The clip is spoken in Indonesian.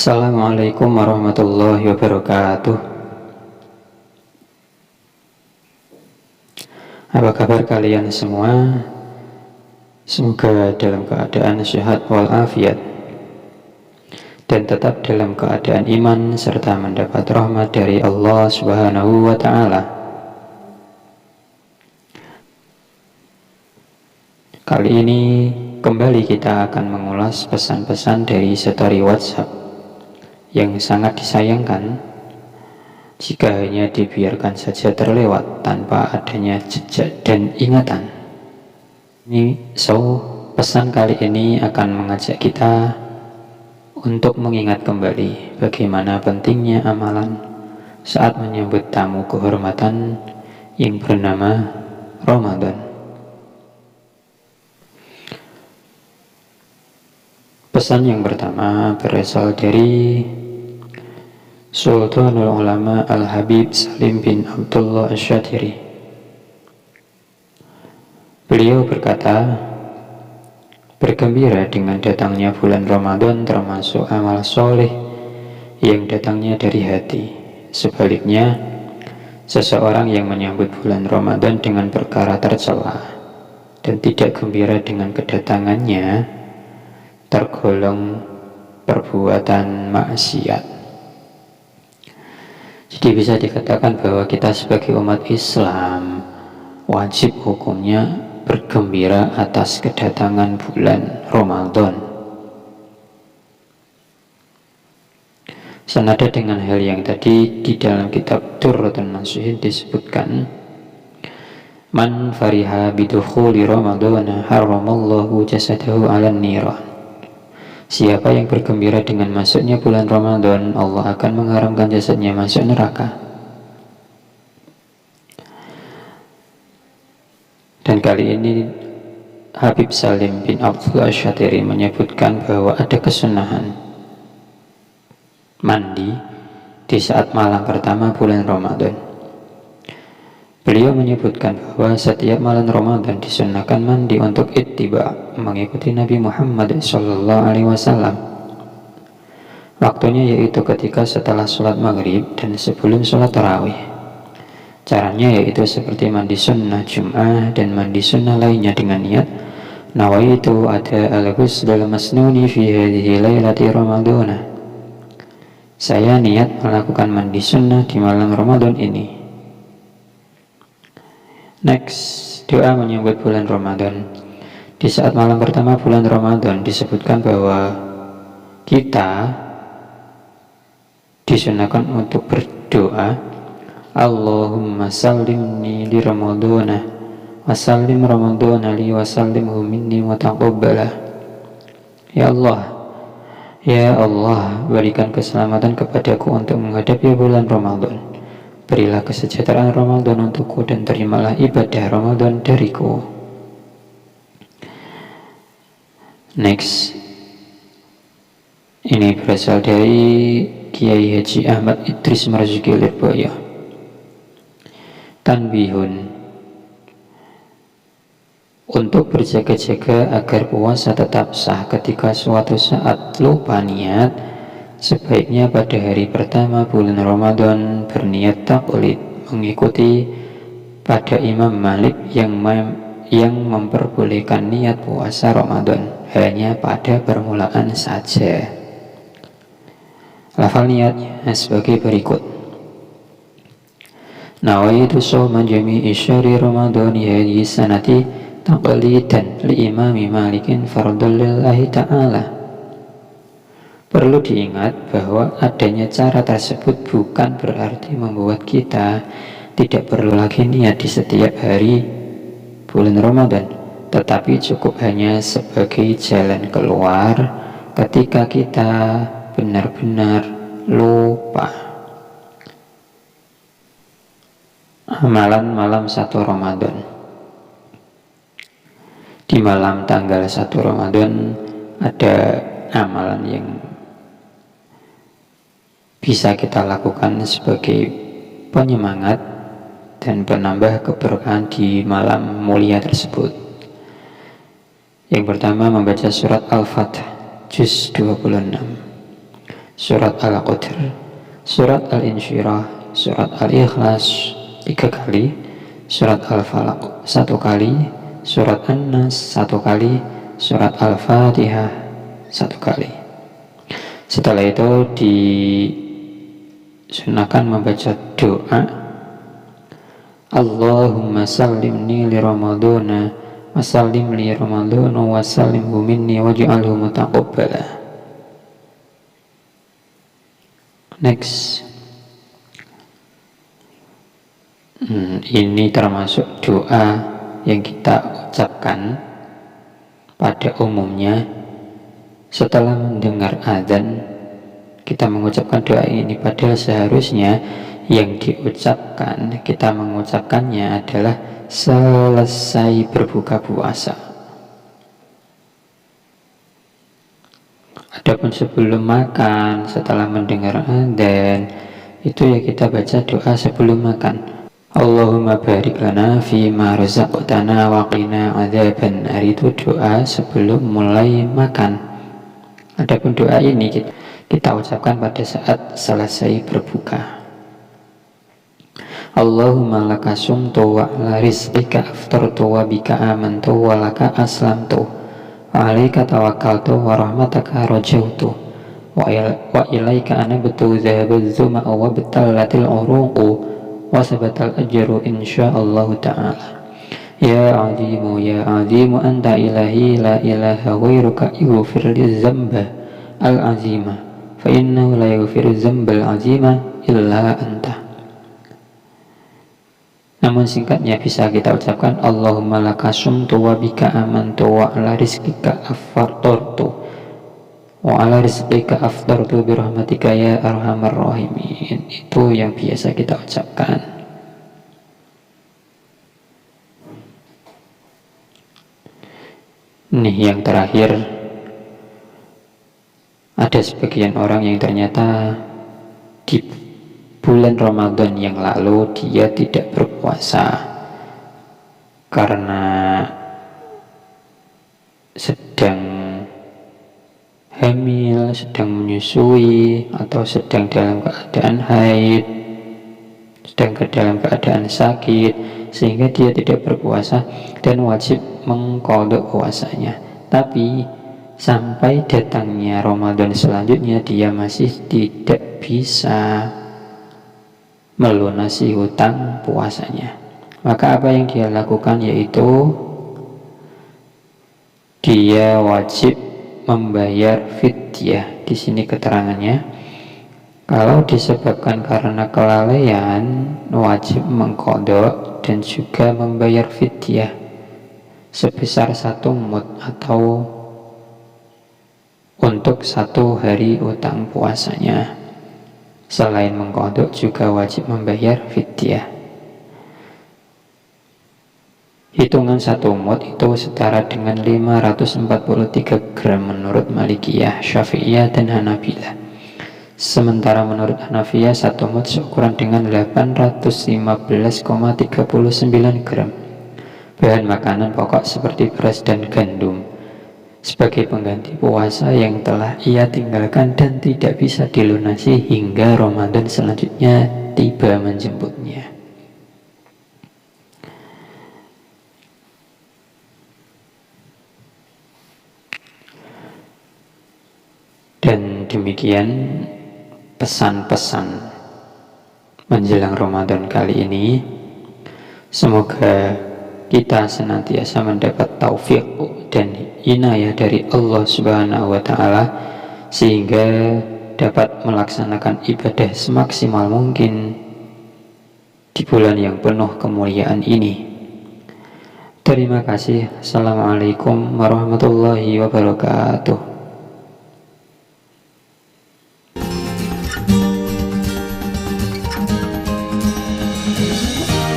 Assalamualaikum warahmatullahi wabarakatuh. Apa kabar kalian semua? Semoga dalam keadaan sehat walafiat dan tetap dalam keadaan iman serta mendapat rahmat dari Allah Subhanahu wa Ta'ala. Kali ini kembali kita akan mengulas pesan-pesan dari story WhatsApp yang sangat disayangkan jika hanya dibiarkan saja terlewat tanpa adanya jejak dan ingatan. Pesan kali ini akan mengajak kita untuk mengingat kembali bagaimana pentingnya amalan saat menyambut tamu kehormatan yang bernama Ramadan. Pesan yang pertama berasal dari Sultanul Ulama Al-Habib Salim bin Abdullah Asy-Syatiri. Beliau berkata, bergembira dengan datangnya bulan Ramadan termasuk amal soleh yang datangnya dari hati. Sebaliknya, seseorang yang menyambut bulan Ramadan dengan perkara tercela dan tidak gembira dengan kedatangannya tergolong perbuatan maksiat. Jadi bisa dikatakan bahwa kita sebagai umat Islam wajib hukumnya bergembira atas kedatangan bulan Ramadan. Senada dengan hal yang tadi, di dalam kitab Durratun Nasihin disebutkan, man fariha bidukhuli Ramadana haramallahu jasadahu 'alan niran. Siapa yang bergembira dengan masuknya bulan Ramadan, Allah akan mengharamkan jasadnya masuk neraka. Dan kali ini Habib Salim bin Abdullah Asy-Syatiri menyebutkan bahwa ada kesunahan mandi di saat malam pertama bulan Ramadan. Beliau menyebutkan bahwa setiap malam Ramadan disunahkan mandi untuk ittiba, mengikuti Nabi Muhammad SAW. Waktunya yaitu ketika setelah sholat maghrib dan sebelum sholat tarawih. Caranya yaitu seperti mandi sunnah Jum'ah dan mandi sunnah lainnya dengan niat nawaitu ada al-ghusl masnuni fi hadhihi lailati Ramadana. Saya niat melakukan mandi sunnah di malam Ramadan ini. Next, doa menyambut bulan Ramadan. Di saat malam pertama bulan Ramadan disebutkan bahwa kita disunahkan untuk berdoa, Allahumma sallimni li Ramadana wa sallim Ramadana li wa sallimhu minni wa taqabbalah. Ya Allah, berikan keselamatan kepadaku untuk menghadapi bulan Ramadan. Berilah kesejahteraan Ramadan untukku dan terimalah ibadah Ramadan dariku. Next, ini berasal dari Kiai Haji Ahmad Idris Marzuki Lirboyo. Tanbihun, untuk berjaga-jaga agar puasa tetap sah ketika suatu saat lupa niat, sebaiknya pada hari pertama bulan Ramadan berniat taklid mengikuti pada Imam Malik yang memperbolehkan niat puasa Ramadan hanya pada permulaan saja. Lafal niatnya sebagai berikut: nawaitu shawma jami'i syahri Ramadan hadhihi sanati taqlidan li Imami Malikin fardhul lillahi ta'ala. Perlu diingat bahwa adanya cara tersebut bukan berarti membuat kita tidak perlu lagi niat di setiap hari bulan Ramadan, tetapi cukup hanya sebagai jalan keluar ketika kita benar-benar lupa. Amalan malam 1 Ramadan. Di malam tanggal 1 Ramadan ada amalan yang bisa kita lakukan sebagai penyemangat dan penambah keberkahan di malam mulia tersebut. Yang pertama, membaca surat Al-Fatih juz 26. surat Al-Qadr, surat Al-Insyirah, surat Al-Ikhlas 3 kali, surat Al-Falaq 1 kali, surat An-Nas 1 kali, surat Al-Fatihah 1 kali. Setelah itu disunahkan membaca doa Allahumma sallimni li ramadana wa sallim li ramadana wa sallimhu minni waj'alhu mutaqabbala. Next. Ini termasuk doa yang kita ucapkan pada umumnya setelah mendengar azan. Kita mengucapkan doa ini, padahal seharusnya yang diucapkan, kita mengucapkannya adalah selesai berbuka puasa. Adapun sebelum makan, setelah mendengar adzan, itu ya kita baca doa sebelum makan. Allahumma barik lana fi ma razaqtana wa qina adzaban nar, itu doa sebelum mulai makan. Adapun doa ini kita ucapkan pada saat selesai berbuka. Allahumma laka sumtu wa ala rizqika aftartu wa bika amantu wa laka aslamtu wa alaika tawakkaltu wa rahmataka rajautu wa ilaika anabtu dhahabal zuma'u wa batallatil uruqu wa sabatal ajru insyaallah ta'ala. Ya azimu anta ilahi la ilaha ghairuka ighfir li dzamba al azima fa innahu la yaghfiru dzambal azima illa anta. Namun singkatnya bisa kita ucapkan Allahumma laka sumtu wa bika amantu wa ala rizqika aftartu wa ala rizqika aftartu birahmatika ya arhamar rahimin. Itu yang biasa kita ucapkan. Nih yang terakhir, ada sebagian orang yang ternyata di bulan Ramadan yang lalu dia tidak berpuasa karena sedang hamil, sedang menyusui, atau sedang dalam keadaan haid, sedang dalam keadaan sakit, sehingga dia tidak berpuasa dan wajib mengqadha puasanya. Tapi sampai datangnya Ramadan selanjutnya dia masih tidak bisa melunasi hutang puasanya. Maka apa yang dia lakukan yaitu dia wajib membayar fidyah. Di sini keterangannya, kalau disebabkan karena kelalaian wajib mengqadha dan juga membayar fidyah sebesar 1 mud atau untuk 1 hari hutang puasanya. Selain mengqadha juga wajib membayar fidyah. Hitungan 1 mud itu setara dengan 543 gram menurut Malikiyah, Syafi'iyah dan Hanabilah. Sementara menurut Hanafiyah 1 mud seukuran dengan 815,39 gram. Bahan makanan pokok seperti beras dan gandum sebagai pengganti puasa yang telah ia tinggalkan dan tidak bisa dilunasi hingga Ramadan selanjutnya tiba menjemputnya. Dan demikian pesan-pesan menjelang Ramadan kali ini. Semoga kita senantiasa mendapat taufik dan inayah dari Allah Subhanahu wa Ta'ala, sehingga dapat melaksanakan ibadah semaksimal mungkin di bulan yang penuh kemuliaan ini. Terima kasih. Assalamualaikum warahmatullahi wabarakatuh.